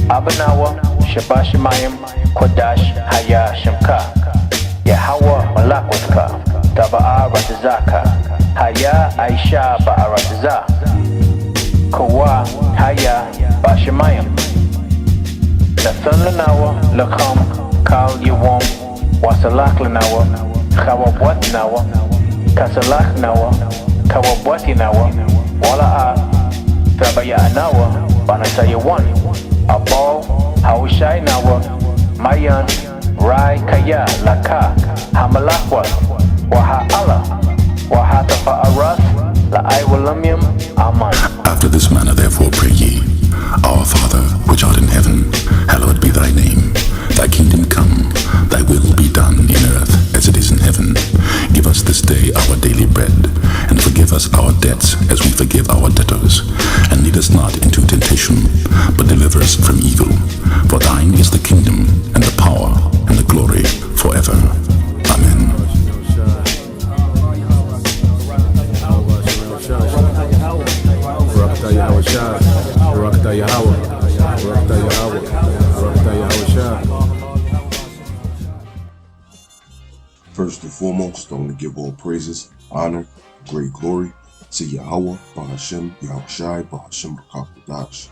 Abanawa, Shabashimayim, Kodash, Haya, Shemka, Yahawa, Malakwatka, Taba'a Ratazaka, Haya, Aisha, Ba'arataza, Kawa, Haya, Bashimayim, Nathan Lanawa, Lakam, Kal Yawam, Wasalak Lanawa, Kawabwat Nawa, Kasalak Nawa, Kawabwati Nawa, Wala'a, Tabaya Nawa, Banasaya 1. Abo, Haushai Nawa, Mayan, Rai Kaya, Laka, Hamalakwa, Waha Allah, Waha Tafa'aras, La'aiwalamium, Aman. After this manner therefore pray ye, Our Father, which art in heaven, hallowed be thy name. Thy kingdom come, thy will be done in earth as it is in heaven. Give us this day our daily bread, and forgive us our debts as we forgive our debtors. And lead us not into temptation, but deliver us from evil. For thine is the kingdom, and the power, and the glory, forever. Amen. First and foremost, I want to give all praises, honor, great glory to Yahweh, Bahashem, Yahushai, Bahashem, Rakakadash.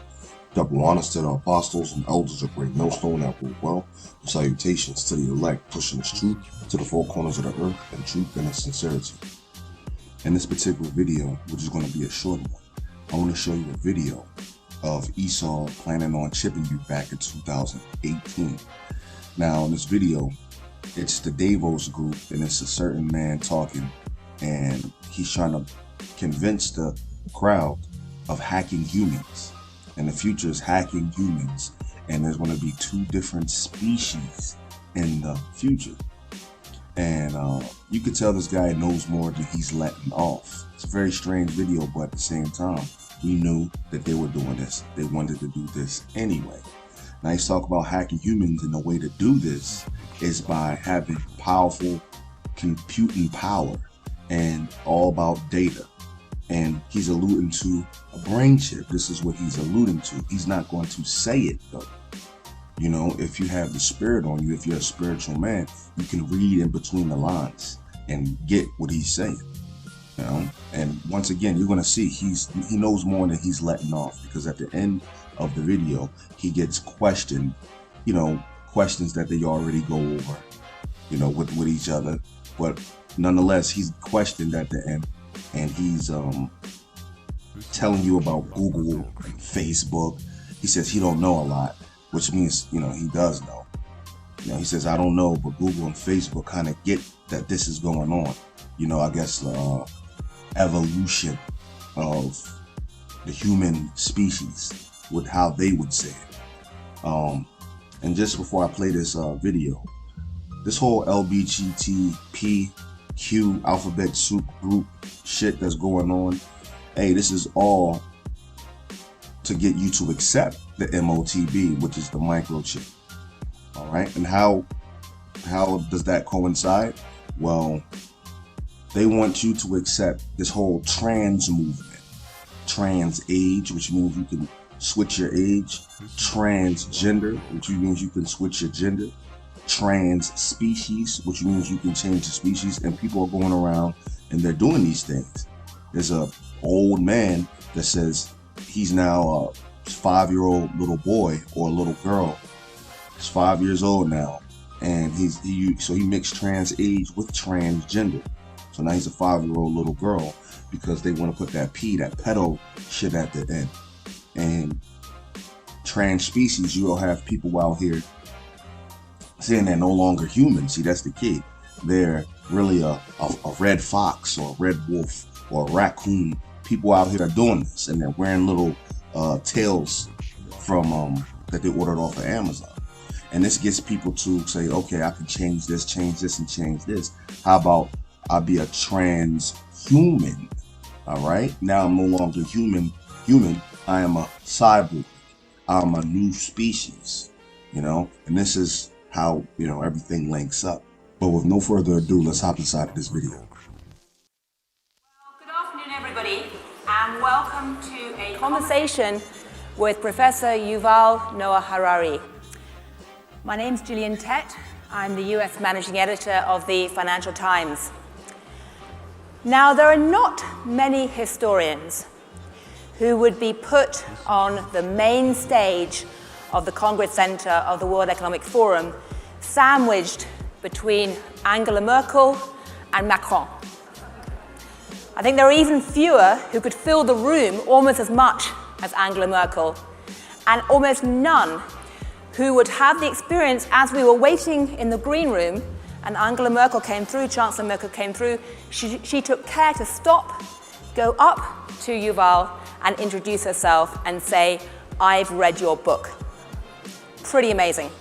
Double honors to the apostles and elders of Great Millstone that rule well. And salutations to the elect, pushing this truth to the four corners of the earth and truth and its sincerity. In this particular video, which is going to be a short one, I want to show you a video of Esau planning on chipping you back in 2018. Now, in this video, it's the Davos group, and it's a certain man talking, and he's trying to convince the crowd of hacking humans. And the future is hacking humans, and there's going to be two different species in the future. And you could tell this guy knows more than he's letting off. It's a very strange video, but at the same time, we knew that they were doing this. They wanted to do this anyway. Now he's talking about hacking humans, and the way to do this is by having powerful computing power and all about data. And he's alluding to a brain chip. This is what he's alluding to. He's not going to say it though. You know, if you have the spirit on you, if you're a spiritual man, you can read in between the lines and get what he's saying. You know, and once again, you're going to see he knows more than he's letting off, because at the end of the video, he gets questioned, you know, questions that they already go over, you know, with each other. But nonetheless, he's questioned at the end, and he's telling you about Google and Facebook. He says he don't know a lot, which means, you know, he does know. You know, he says, I don't know, but Google and Facebook kind of get that this is going on. You know, I guess the evolution of the human species, with how they would say it. And just before I play this video, this whole LBGTPQ alphabet soup group shit that's going on, hey, this is all to get you to accept the MOTB, which is the microchip. All right, and how does that coincide? Well, they want you to accept this whole trans movement, trans age, which means you can switch your age, transgender, which means you can switch your gender, trans species, which means you can change the species, and people are going around and they're doing these things. There's a old man that says he's now a 5-year-old little boy or a little girl. He's 5 years old now, and so he mixed trans age with transgender. So now he's a 5-year-old little girl, because they want to put that P, that pedo shit at the end. And trans species, you'll have people out here saying they're no longer human. See, that's the key. They're really a red fox or a red wolf or a raccoon. People out here are doing this, and they're wearing little tails from that they ordered off of Amazon. And this gets people to say, okay, I can change this, and change this. How about I be a transhuman? All right, now I'm no longer human. I am a cyborg. I'm a new species, you know, and this is how, you know, everything links up. But with no further ado, let's hop inside of this video. Well, good afternoon, everybody, and welcome to a conversation with Professor Yuval Noah Harari. My name's Gillian Tett. I'm the US Managing Editor of the Financial Times. Now, there are not many historians who would be put on the main stage of the Congress Center of the World Economic Forum, sandwiched between Angela Merkel and Macron. I think there are even fewer who could fill the room almost as much as Angela Merkel, and almost none who would have the experience as we were waiting in the green room and Angela Merkel came through, Chancellor Merkel came through. She took care to stop, go up to Yuval and introduce herself and say, "I've read your book." Pretty amazing.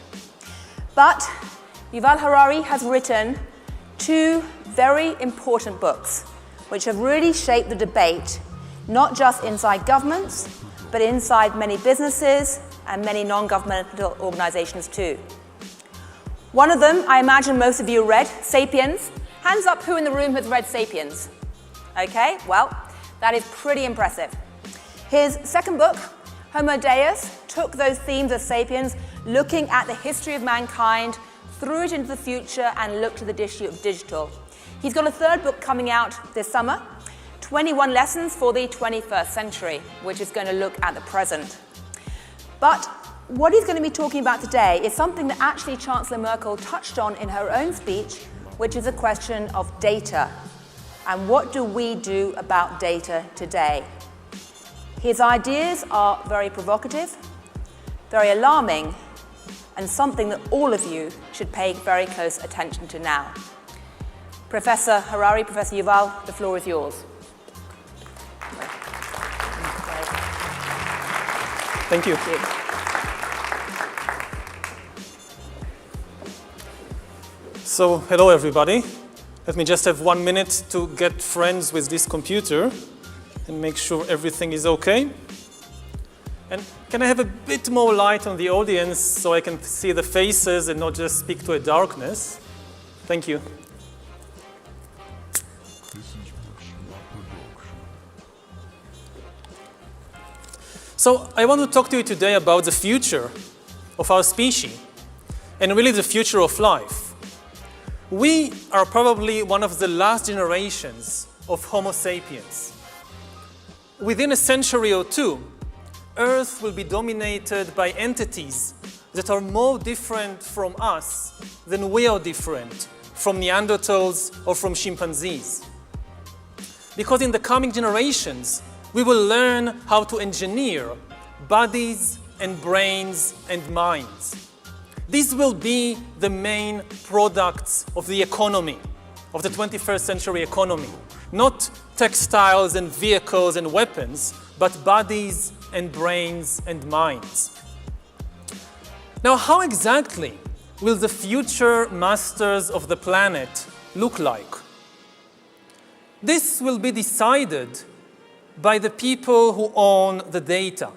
But Yuval Harari has written two very important books which have really shaped the debate, not just inside governments, but inside many businesses and many non-governmental organizations too. One of them, I imagine most of you read, Sapiens. Hands up who in the room has read Sapiens? Okay, well, that is pretty impressive. His second book, Homo Deus, took those themes of Sapiens, looking at the history of mankind, threw it into the future, and looked at the issue of digital. He's got a third book coming out this summer, 21 Lessons for the 21st Century, which is going to look at the present. But what he's going to be talking about today is something that actually Chancellor Merkel touched on in her own speech, which is a question of data. And what do we do about data today? His ideas are very provocative, very alarming, and something that all of you should pay very close attention to now. Professor Harari, Professor Yuval, the floor is yours. Thank you. Thank you. So, hello everybody. Let me just have 1 minute to get friends with this computer and make sure everything is okay. And can I have a bit more light on the audience so I can see the faces and not just speak to a darkness? Thank you. So, I want to talk to you today about the future of our species and really the future of life. We are probably one of the last generations of Homo sapiens. Within a century or two, Earth will be dominated by entities that are more different from us than we are different from Neanderthals or from chimpanzees. Because in the coming generations, we will learn how to engineer bodies and brains and minds. These will be the main products of the economy, of the 21st century economy. Not textiles and vehicles and weapons, but bodies and brains and minds. Now, how exactly will the future masters of the planet look like? This will be decided by the people who own the data.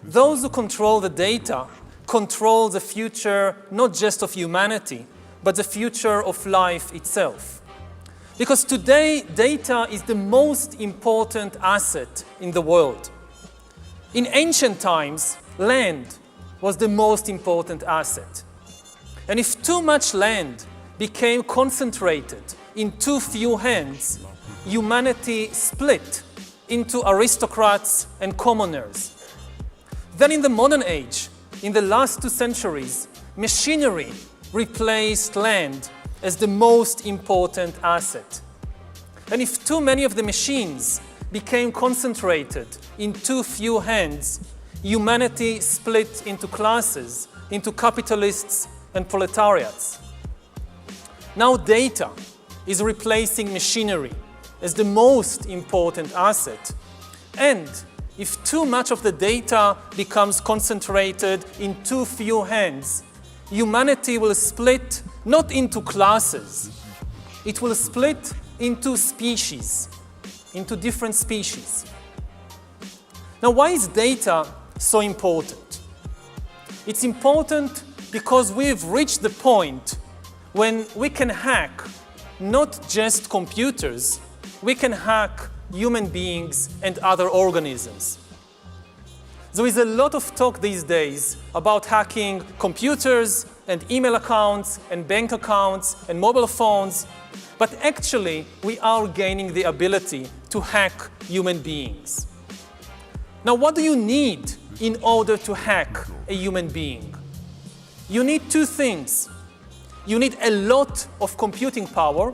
Those who control the data control the future not just of humanity, but the future of life itself. Because today, data is the most important asset in the world. In ancient times, land was the most important asset. And if too much land became concentrated in too few hands, humanity split into aristocrats and commoners. Then in the modern age, in the last 2 centuries, machinery replaced land as the most important asset. And if too many of the machines became concentrated in too few hands, humanity split into classes, into capitalists and proletariats. Now data is replacing machinery as the most important asset. And if too much of the data becomes concentrated in too few hands, humanity will split not into classes, it will split into species, into different species. Now, why is data so important? It's important because we've reached the point when we can hack not just computers, we can hack human beings and other organisms. There is a lot of talk these days about hacking computers and email accounts and bank accounts and mobile phones, but actually we are gaining the ability to hack human beings. Now, what do you need in order to hack a human being? You need two things. You need a lot of computing power,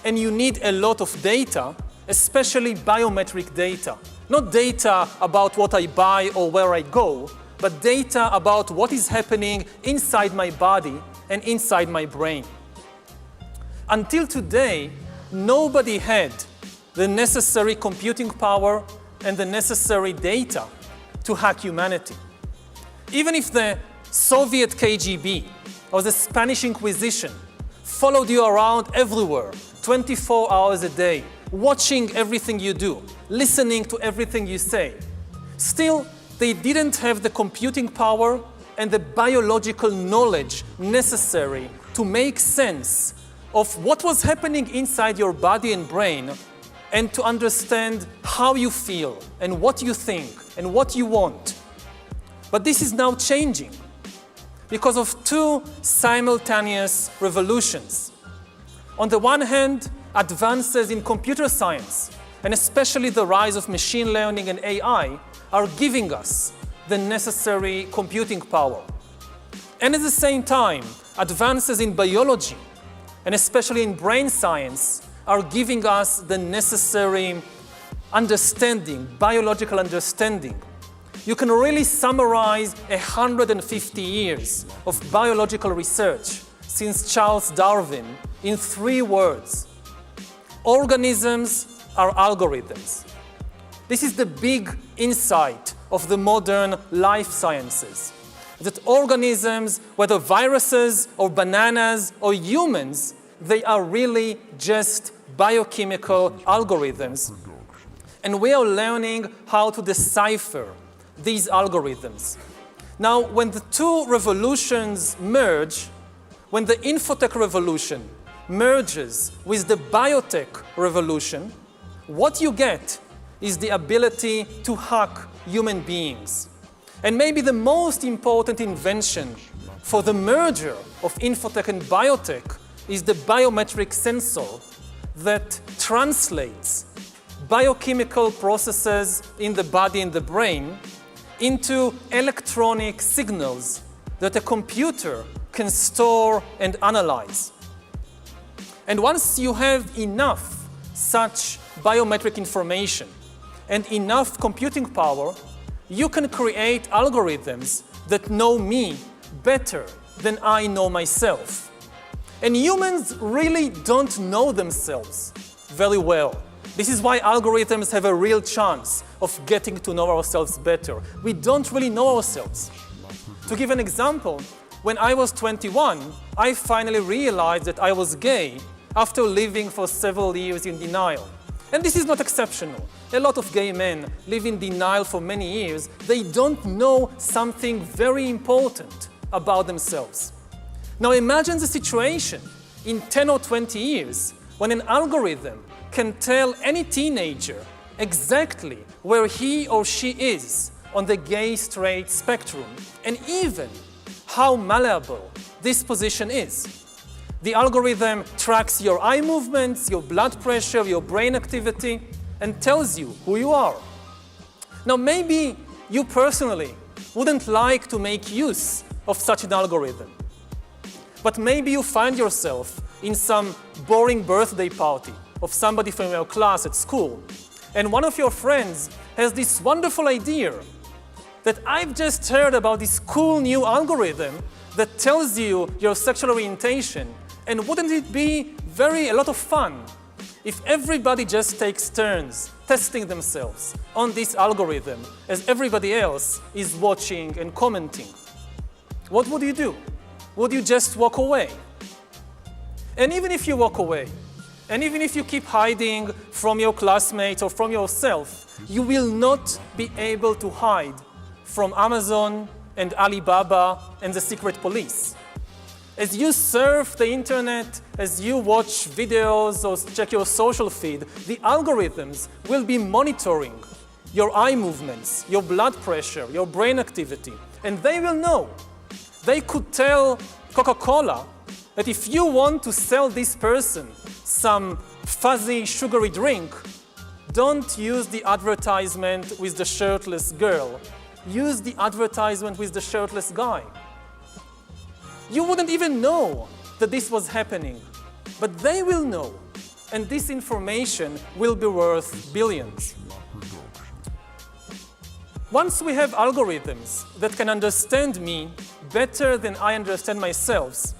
and you need a lot of data, especially biometric data. Not data about what I buy or where I go, but data about what is happening inside my body and inside my brain. Until today, nobody had the necessary computing power and the necessary data to hack humanity. Even if the Soviet KGB or the Spanish Inquisition followed you around everywhere, 24 hours a day, watching everything you do, listening to everything you say, still, they didn't have the computing power and the biological knowledge necessary to make sense of what was happening inside your body and brain and to understand how you feel and what you think and what you want. But this is now changing because of two simultaneous revolutions. On the one hand, advances in computer science, and especially the rise of machine learning and AI, are giving us the necessary computing power. And at the same time, advances in biology, and especially in brain science, are giving us the necessary understanding, biological understanding. You can really summarize 150 years of biological research since Charles Darwin in 3 words. Organisms are algorithms. This is the big insight of the modern life sciences, that organisms, whether viruses or bananas or humans, they are really just biochemical algorithms. And we are learning how to decipher these algorithms. Now, when the two revolutions merge, when the infotech revolution merges with the biotech revolution, what you get is the ability to hack human beings. And maybe the most important invention for the merger of infotech and biotech is the biometric sensor that translates biochemical processes in the body and the brain into electronic signals that a computer can store and analyze. And once you have enough such biometric information and enough computing power, you can create algorithms that know me better than I know myself. And humans really don't know themselves very well. This is why algorithms have a real chance of getting to know ourselves better. We don't really know ourselves. To give an example, when I was 21, I finally realized that I was gay after living for several years in denial. And this is not exceptional. A lot of gay men live in denial for many years. They don't know something very important about themselves. Now imagine the situation in 10 or 20 years when an algorithm can tell any teenager exactly where he or she is on the gay-straight spectrum, and even how malleable this position is. The algorithm tracks your eye movements, your blood pressure, your brain activity, and tells you who you are. Now, maybe you personally wouldn't like to make use of such an algorithm, but maybe you find yourself in some boring birthday party of somebody from your class at school, and one of your friends has this wonderful idea that I've just heard about this cool new algorithm that tells you your sexual orientation, and wouldn't it be a lot of fun if everybody just takes turns testing themselves on this algorithm as everybody else is watching and commenting? What would you do? Would you just walk away? And even if you walk away, and even if you keep hiding from your classmates or from yourself, you will not be able to hide from Amazon and Alibaba and the secret police. As you surf the internet, as you watch videos or check your social feed, the algorithms will be monitoring your eye movements, your blood pressure, your brain activity, and they will know. They could tell Coca-Cola that if you want to sell this person some fuzzy, sugary drink, don't use the advertisement with the shirtless girl. Use the advertisement with the shirtless guy. You wouldn't even know that this was happening, but they will know, and this information will be worth billions. Once we have algorithms that can understand me better than I understand myself,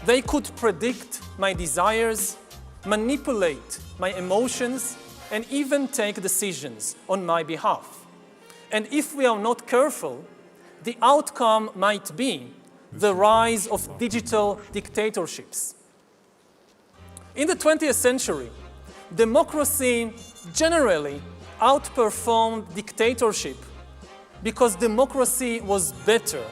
they could predict my desires, manipulate my emotions, and even take decisions on my behalf. And if we are not careful, the outcome might be the rise of digital dictatorships. In the 20th century, democracy generally outperformed dictatorship because democracy was better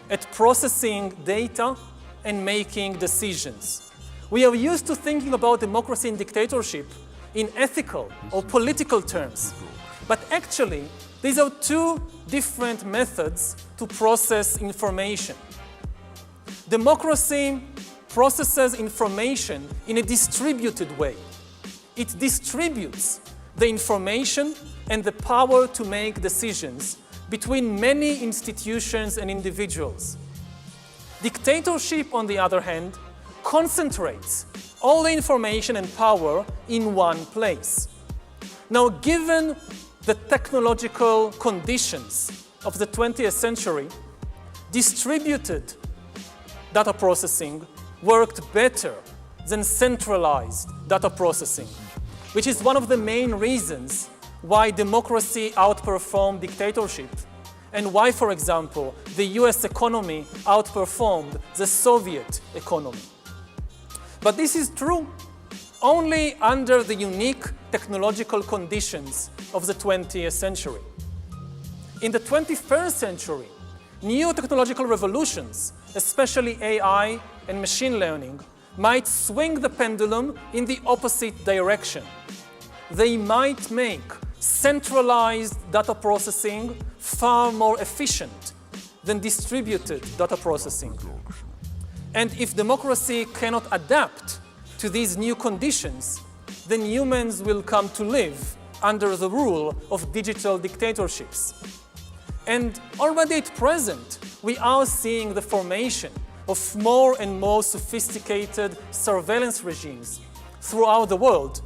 at processing data and making decisions. We are used to thinking about democracy and dictatorship in ethical or political terms, but actually these are two different methods to process information. Democracy processes information in a distributed way. It distributes the information and the power to make decisions between many institutions and individuals. Dictatorship, on the other hand, concentrates all the information and power in one place. Now, given the technological conditions of the 20th century, distributed data processing worked better than centralized data processing, which is one of the main reasons why democracy outperformed dictatorship and why, for example, the US economy outperformed the Soviet economy. But this is true only under the unique technological conditions of the 20th century. In the 21st century, new technological revolutions, especially AI and machine learning, might swing the pendulum in the opposite direction. They might make centralized data processing far more efficient than distributed data processing. And if democracy cannot adapt to these new conditions, then humans will come to live under the rule of digital dictatorships. And already at present, we are seeing the formation of more and more sophisticated surveillance regimes throughout the world,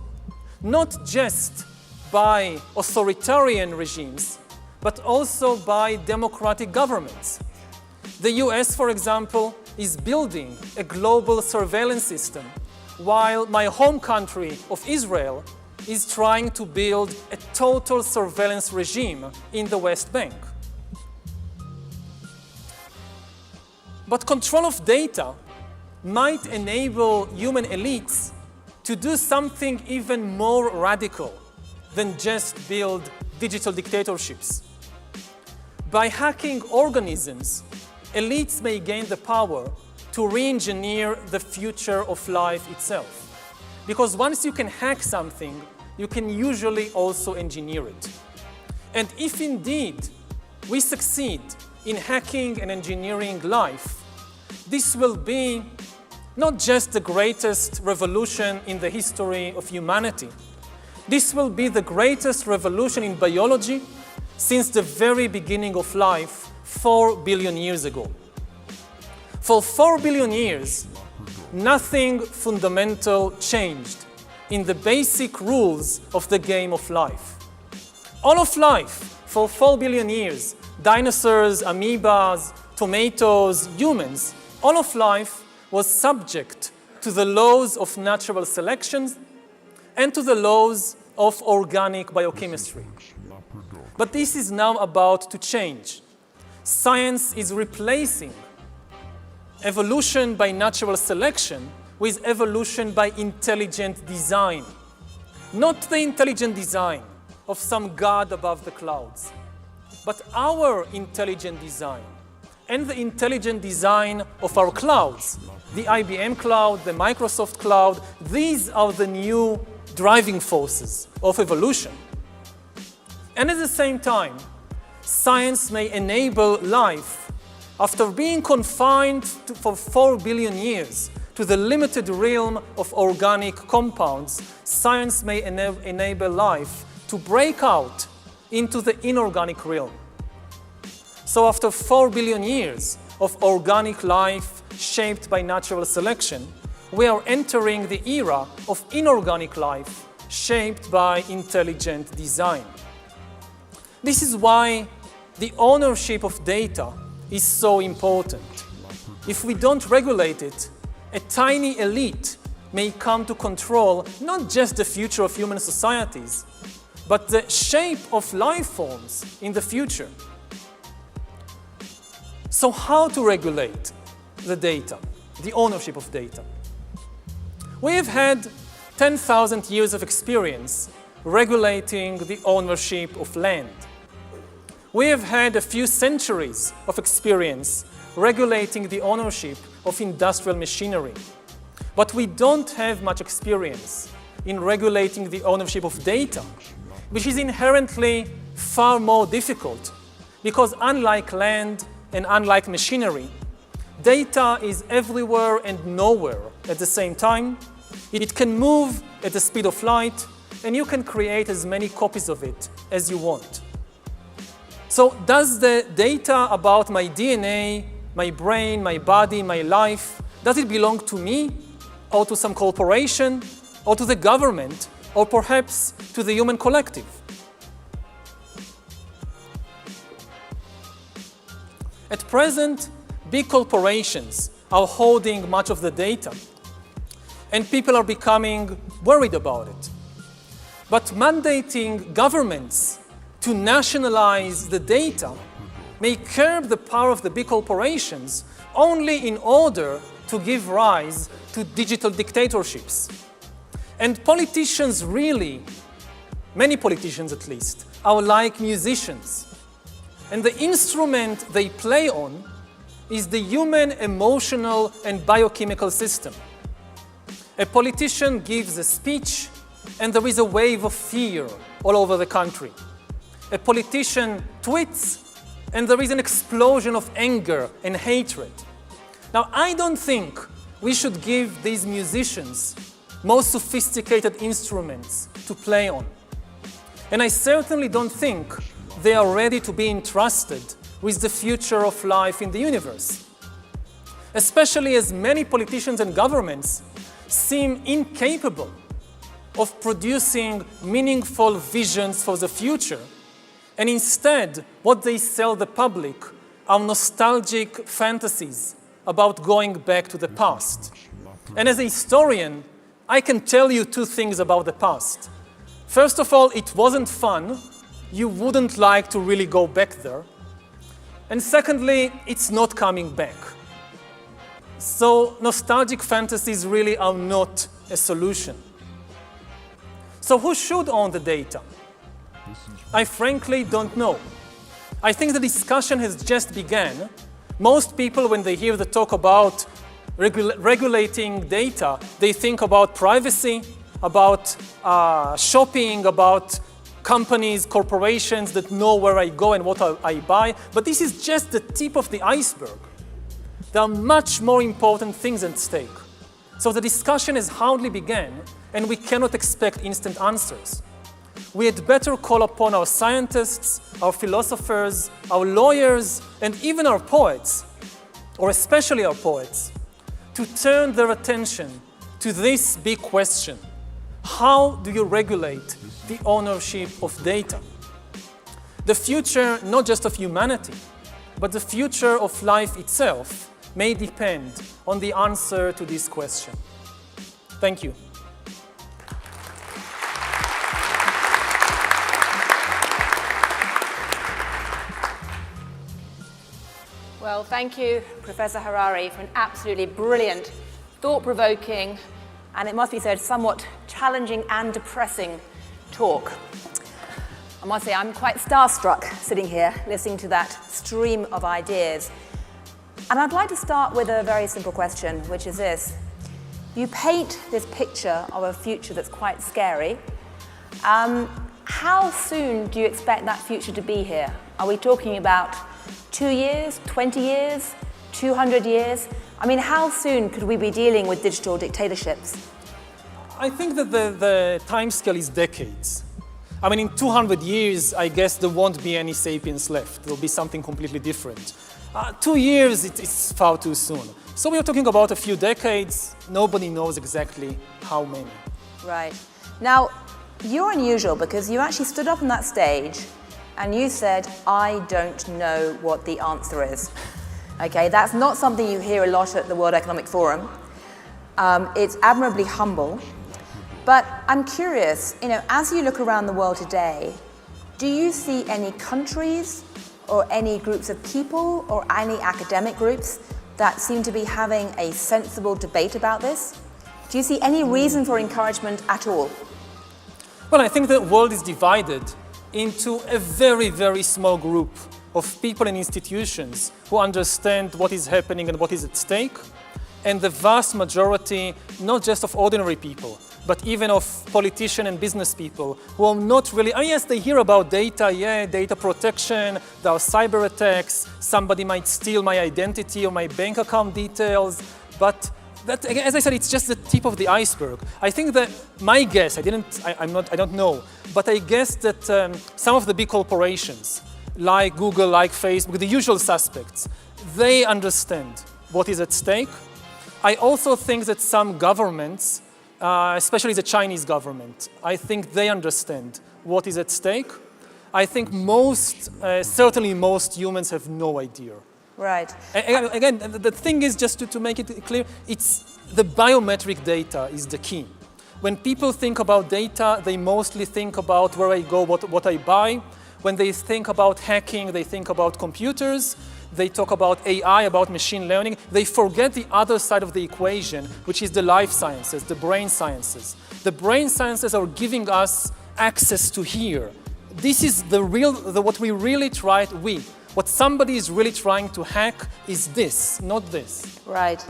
not just by authoritarian regimes, but also by democratic governments. The US, for example, is building a global surveillance system, while my home country of Israel is trying to build a total surveillance regime in the West Bank. But control of data might enable human elites to do something even more radical than just build digital dictatorships. By hacking organisms, elites may gain the power to re-engineer the future of life itself. Because once you can hack something, you can usually also engineer it. And if indeed we succeed in hacking and engineering life, this will be not just the greatest revolution in the history of humanity. This will be the greatest revolution in biology since the very beginning of life 4 billion years ago. For 4 billion years, nothing fundamental changed in the basic rules of the game of life. All of life, for 4 billion years, dinosaurs, amoebas, tomatoes, humans, all of life was subject to the laws of natural selection and to the laws of organic biochemistry. But this is now about to change. Science is replacing evolution by natural selection with evolution by intelligent design. Not the intelligent design of some god above the clouds, but our intelligent design and the intelligent design of our clouds. The IBM cloud, the Microsoft cloud, these are the new driving forces of evolution. And at the same time, science may enable life. After being confined for 4 billion years to the limited realm of organic compounds, science may enable life to break out into the inorganic realm. So after 4 billion years of organic life shaped by natural selection, we are entering the era of inorganic life shaped by intelligent design. This is why the ownership of data is so important. If we don't regulate it, a tiny elite may come to control not just the future of human societies, but the shape of life forms in the future. So how to regulate the data, the ownership of data? We have had 10,000 years of experience regulating the ownership of land. We have had a few centuries of experience regulating the ownership of industrial machinery. But we don't have much experience in regulating the ownership of data, which is inherently far more difficult because unlike land and unlike machinery, data is everywhere and nowhere at the same time. It can move at the speed of light, and you can create as many copies of it as you want. So does the data about my DNA, my brain, my body, my life, does it belong to me, or to some corporation, or to the government, or perhaps to the human collective? At present, big corporations are holding much of the data, and people are becoming worried about it. But mandating governments to nationalize the data may curb the power of the big corporations only in order to give rise to digital dictatorships. And politicians really, many politicians at least, are like musicians. And the instrument they play on is the human emotional and biochemical system. A politician gives a speech and there is a wave of fear all over the country. A politician tweets and there is an explosion of anger and hatred. Now, I don't think we should give these musicians more sophisticated instruments to play on. And I certainly don't think they are ready to be entrusted with the future of life in the universe. Especially as many politicians and governments seem incapable of producing meaningful visions for the future, and instead, what they sell the public are nostalgic fantasies about going back to the past. And as a historian, I can tell you two things about the past. First of all, it wasn't fun. You wouldn't like to really go back there. And secondly, it's not coming back. So nostalgic fantasies really are not a solution. So who should own the data? I frankly don't know. I think the discussion has just begun. Most people, when they hear the talk about regulating data, they think about privacy, about shopping, about companies, corporations that know where I go and what I buy. But this is just the tip of the iceberg. There are much more important things at stake. So the discussion has hardly begun, and we cannot expect instant answers. We had better call upon our scientists, our philosophers, our lawyers, and even our poets, or especially our poets, to turn their attention to this big question. How do you regulate the ownership of data? The future, not just of humanity, but the future of life itself may depend on the answer to this question. Thank you. Well, thank you, Professor Harari, for an absolutely brilliant, thought-provoking, and it must be said, somewhat challenging and depressing talk. I must say, I'm quite starstruck sitting here, listening to that stream of ideas. And I'd like to start with a very simple question, which is this. You paint this picture of a future that's quite scary. How soon do you expect that future to be here? Are we talking about 2 years, 20 years, 200 years? I mean, how soon could we be dealing with digital dictatorships? I think that the timescale is decades. I mean, in 200 years, I guess there won't be any sapiens left. There'll be something completely different. 2 years, it's far too soon. So we are talking about a few decades. Nobody knows exactly how many. Right. Now, you're unusual because you actually stood up on that stage and you said, I don't know what the answer is. Okay, that's not something you hear a lot at the World Economic Forum. It's admirably humble. But I'm curious, as you look around the world today, do you see any countries or any groups of people or any academic groups that seem to be having a sensible debate about this? Do you see any reason for encouragement at all? Well, I think the world is divided into a very, very small group of people and institutions who understand what is happening and what is at stake, and the vast majority, not just of ordinary people, but even of politicians and business people who are not really, yes, they hear about data, data protection, there are cyber attacks, somebody might steal my identity or my bank account details, but that, as I said, it's just the tip of the iceberg. I think that my guess, I don't know, but I guess that some of the big corporations, like Google, like Facebook, the usual suspects, they understand what is at stake. I also think that some governments, especially the Chinese government, I think they understand what is at stake. I think certainly most humans have no idea. Right. Again, the thing is, just to make it clear, it's the biometric data is the key. When people think about data, they mostly think about where I go, what I buy. When they think about hacking, they think about computers. They talk about AI, about machine learning. They forget the other side of the equation, which is the life sciences, the brain sciences. The brain sciences are giving us access to here. This is what we really tried, what somebody is really trying to hack is this, not this. Right.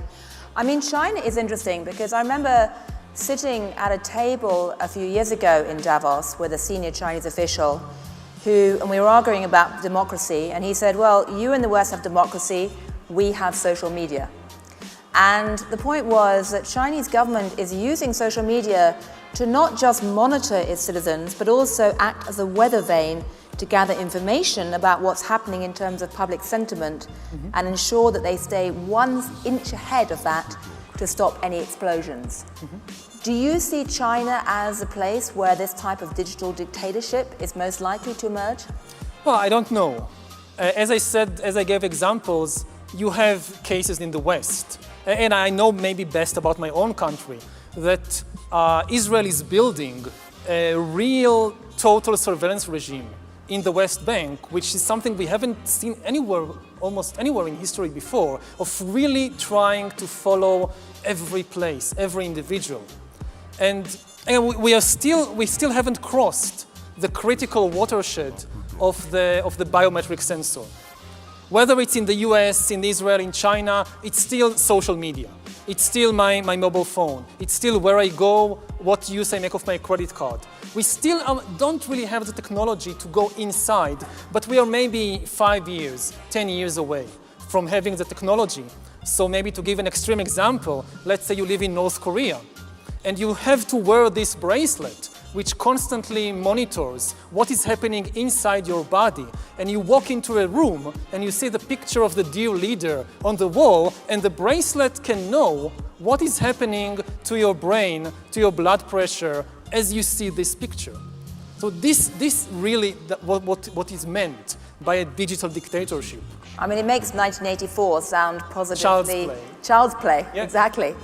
I mean, China is interesting because I remember sitting at a table a few years ago in Davos with a senior Chinese official and we were arguing about democracy, and he said, well, you in the West have democracy, we have social media. And the point was that Chinese government is using social media to not just monitor its citizens, but also act as a weather vane to gather information about what's happening in terms of public sentiment and ensure that they stay 1 inch ahead of that to stop any explosions. Do you see China as a place where this type of digital dictatorship is most likely to emerge? Well, I don't know. As I said, as I gave examples, you have cases in the West. And I know maybe best about my own country, that Israel is building a real total surveillance regime in the West Bank, which is something we haven't seen anywhere, almost anywhere in history before, of really trying to follow every place, every individual. And we still haven't crossed the critical watershed of the biometric sensor. Whether it's in the US, in Israel, in China, it's still social media. It's still my mobile phone. It's still where I go, what use I make of my credit card. We still don't really have the technology to go inside, but we are maybe 5 years, 10 years away from having the technology. So maybe to give an extreme example, let's say you live in North Korea, and you have to wear this bracelet which constantly monitors what is happening inside your body. And you walk into a room and you see the picture of the dear leader on the wall, and the bracelet can know what is happening to your brain, to your blood pressure, as you see this picture. So this really what is meant by a digital dictatorship. I mean, it makes 1984 sound positively... Child's play. Child's play, yeah. Exactly.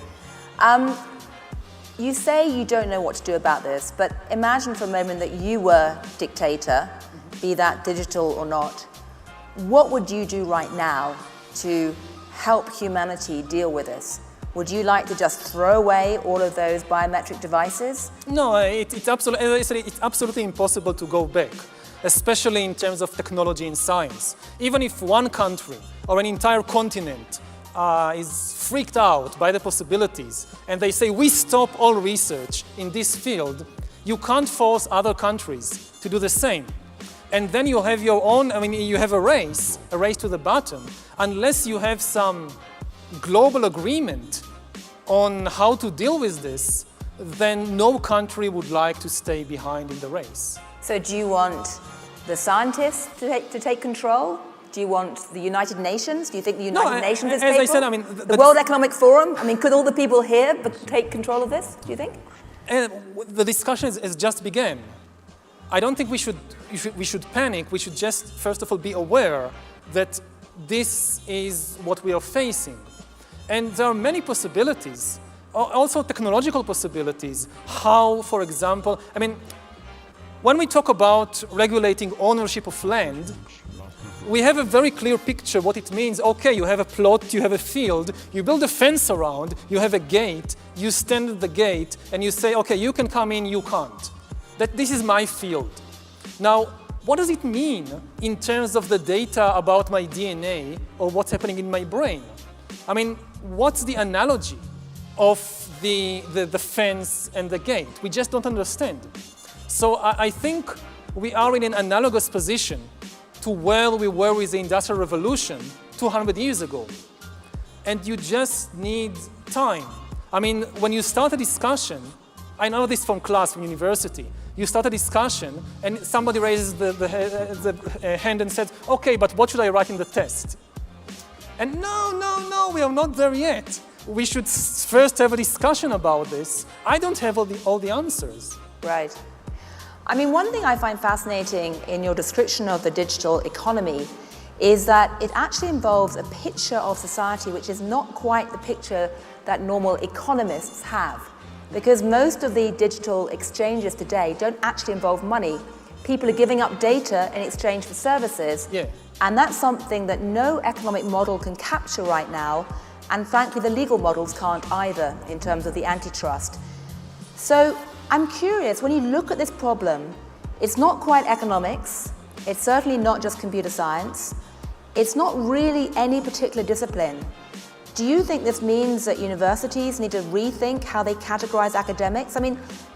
You say you don't know what to do about this, but imagine for a moment that you were dictator, be that digital or not. What would you do right now to help humanity deal with this? Would you like to just throw away all of those biometric devices? No, it's absolutely, as I said, it's absolutely impossible to go back, especially in terms of technology and science. Even if one country or an entire continent is freaked out by the possibilities and they say we stop all research in this field, You can't force other countries to do the same. And then you have your own, you have a race to the bottom, unless you have some global agreement on how to deal with this, then no country would like to stay behind in the race. So do you want the scientists to take control? Do you want the United Nations? Do you think the United Nations is capable? As I said, the World Economic Forum? Could all the people here take control of this, do you think? The discussion has just begun. I don't think we should panic. We should just, first of all, be aware that this is what we are facing. And there are many possibilities, also technological possibilities. How, for example, when we talk about regulating ownership of land, we have a very clear picture what it means. Okay, you have a plot, you have a field, you build a fence around, you have a gate, you stand at the gate, and you say, okay, you can come in, you can't. That this is my field. Now, what does it mean in terms of the data about my DNA or what's happening in my brain? What's the analogy of the fence and the gate? We just don't understand. So I think we are in an analogous position to where we were with the Industrial Revolution 200 years ago. And you just need time. When you start a discussion, I know this from class, from university, you start a discussion and somebody raises the hand and says, okay, but what should I write in the test? And no, we are not there yet. We should first have a discussion about this. I don't have all the answers. Right. One thing I find fascinating in your description of the digital economy is that it actually involves a picture of society which is not quite the picture that normal economists have. Because most of the digital exchanges today don't actually involve money. People are giving up data in exchange for services. Yeah. And that's something that no economic model can capture right now. And frankly, the legal models can't either in terms of the antitrust. So I'm curious, when you look at this problem, it's not quite economics. It's certainly not just computer science. It's not really any particular discipline. Do you think this means that universities need to rethink how they categorize academics?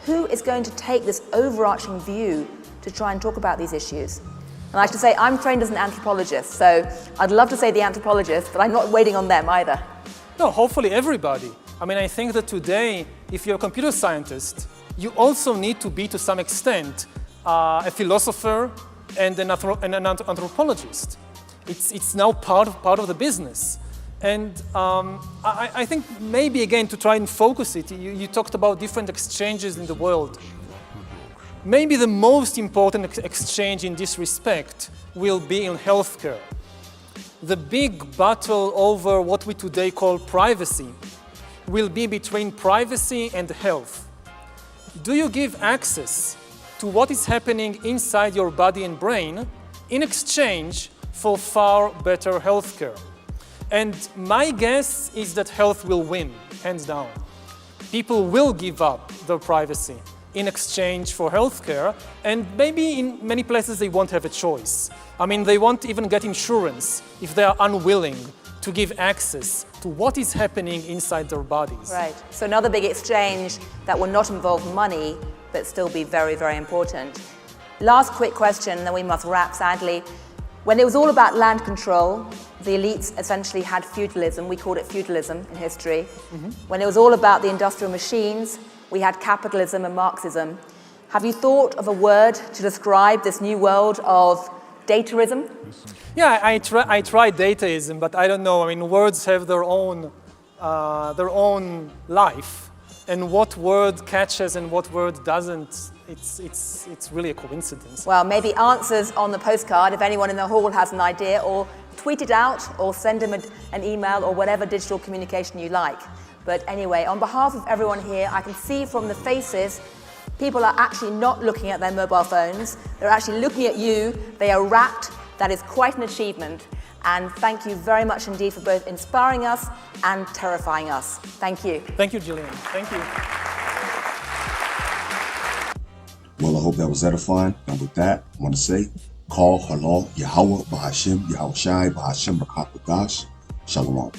Who is going to take this overarching view to try and talk about these issues? And I like to say, I'm trained as an anthropologist, so I'd love to say the anthropologist, but I'm not waiting on them either. No, hopefully everybody. I think that today, if you're a computer scientist, you also need to be, to some extent, a philosopher and an anthropologist. It's now part of the business. And I think maybe, again, to try and focus it, you talked about different exchanges in the world. Maybe the most important exchange in this respect will be in healthcare. The big battle over what we today call privacy will be between privacy and health. Do you give access to what is happening inside your body and brain in exchange for far better healthcare? And my guess is that health will win, hands down. People will give up their privacy in exchange for healthcare, and maybe in many places they won't have a choice. They won't even get insurance if they are unwilling to give access to what is happening inside their bodies. Right. So another big exchange that will not involve money, but still be very, very important. Last quick question, then we must wrap, sadly. When it was all about land control, the elites essentially had feudalism. We called it feudalism in history. Mm-hmm. When it was all about the industrial machines, we had capitalism and Marxism. Have you thought of a word to describe this new world of dataism? Yeah, I tried dataism, but I don't know. Words have their own life, and what word catches and what word doesn't, it's really a coincidence. Well, maybe answers on the postcard if anyone in the hall has an idea, or tweet it out, or send them an email, or whatever digital communication you like. But anyway, on behalf of everyone here, I can see from the faces, people are actually not looking at their mobile phones. They're actually looking at you. They are rapt. That is quite an achievement. And thank you very much indeed for both inspiring us and terrifying us. Thank you. Thank you, Gillian. Thank you. Well, I hope that was edifying. And with that, I want to say, Call Halal Yahweh Bahashim Yahushai Bahashim Rakatash. Shalom.